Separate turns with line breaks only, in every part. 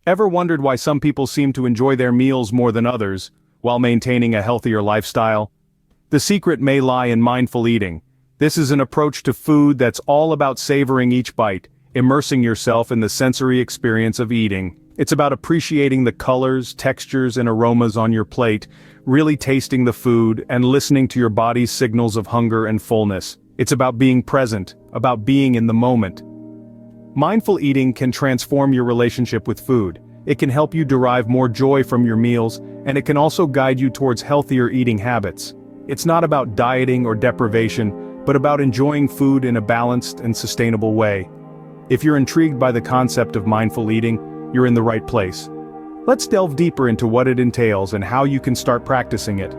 Ever wondered why some people seem to enjoy their meals more than others, while maintaining a healthier lifestyle? The secret may lie in mindful eating. This is an approach to food that's all about savoring each bite, immersing yourself in the sensory experience of eating. It's about appreciating the colors, textures, and aromas on your plate, really tasting the food, and listening to your body's signals of hunger and fullness. It's about being present, about being in the moment. Mindful eating can transform your relationship with food. It can help you derive more joy from your meals, and it can also guide you towards healthier eating habits. It's not about dieting or deprivation, but about enjoying food in a balanced and sustainable way. If you're intrigued by the concept of mindful eating, you're in the right place. Let's delve deeper into what it entails and how you can start practicing it.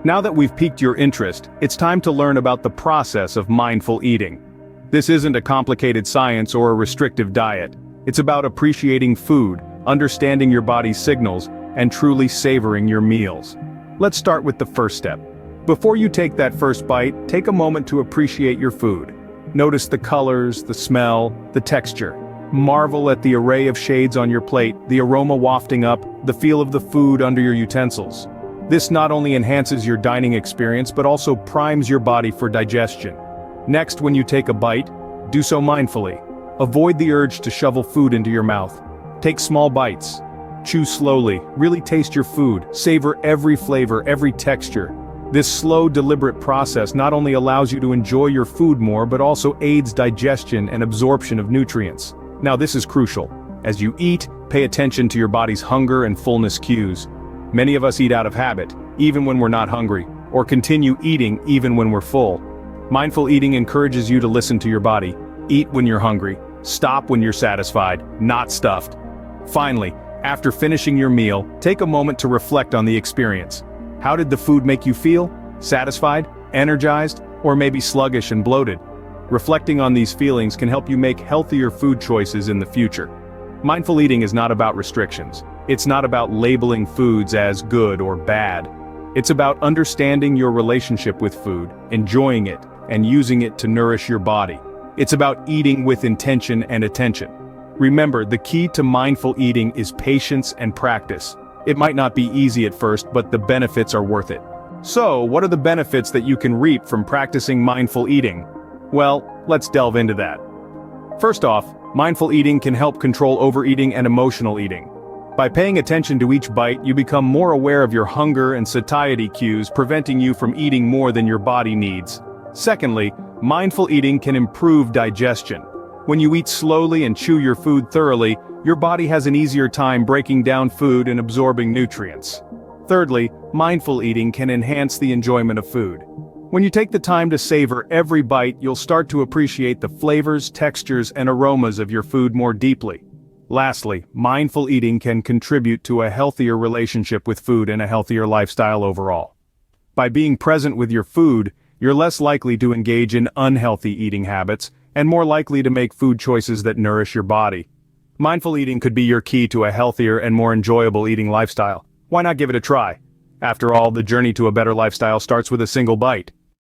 Now that we've piqued your interest, it's time to learn about the process of mindful eating. This isn't a complicated science or a restrictive diet. It's about appreciating food, understanding your body's signals, and truly savoring your meals. Let's start with the first step. Before you take that first bite, take a moment to appreciate your food. Notice the colors, the smell, the texture. Marvel at the array of shades on your plate, the aroma wafting up, the feel of the food under your utensils. This not only enhances your dining experience but also primes your body for digestion. Next, when you take a bite, do so mindfully. Avoid the urge to shovel food into your mouth. Take small bites. Chew slowly, really taste your food, savor every flavor, every texture. This slow, deliberate process not only allows you to enjoy your food more but also aids digestion and absorption of nutrients. Now this is crucial. As you eat, pay attention to your body's hunger and fullness cues. Many of us eat out of habit, even when we're not hungry, or continue eating even when we're full. Mindful eating encourages you to listen to your body. Eat when you're hungry. Stop when you're satisfied, not stuffed. Finally, after finishing your meal, take a moment to reflect on the experience. How did the food make you feel? Satisfied? Energized? Or maybe sluggish and bloated? Reflecting on these feelings can help you make healthier food choices in the future. Mindful eating is not about restrictions. It's not about labeling foods as good or bad. It's about understanding your relationship with food, enjoying it, and using it to nourish your body. It's about eating with intention and attention. Remember, the key to mindful eating is patience and practice. It might not be easy at first, but the benefits are worth it. So, what are the benefits that you can reap from practicing mindful eating? Well, let's delve into that. First off, mindful eating can help control overeating and emotional eating. By paying attention to each bite, you become more aware of your hunger and satiety cues, preventing you from eating more than your body needs. Secondly, mindful eating can improve digestion. When you eat slowly and chew your food thoroughly, your body has an easier time breaking down food and absorbing nutrients. Thirdly, mindful eating can enhance the enjoyment of food. When you take the time to savor every bite, you'll start to appreciate the flavors, textures, and aromas of your food more deeply. Lastly, mindful eating can contribute to a healthier relationship with food and a healthier lifestyle overall. By being present with your food, you're less likely to engage in unhealthy eating habits, and more likely to make food choices that nourish your body. Mindful eating could be your key to a healthier and more enjoyable eating lifestyle. Why not give it a try? After all, the journey to a better lifestyle starts with a single bite.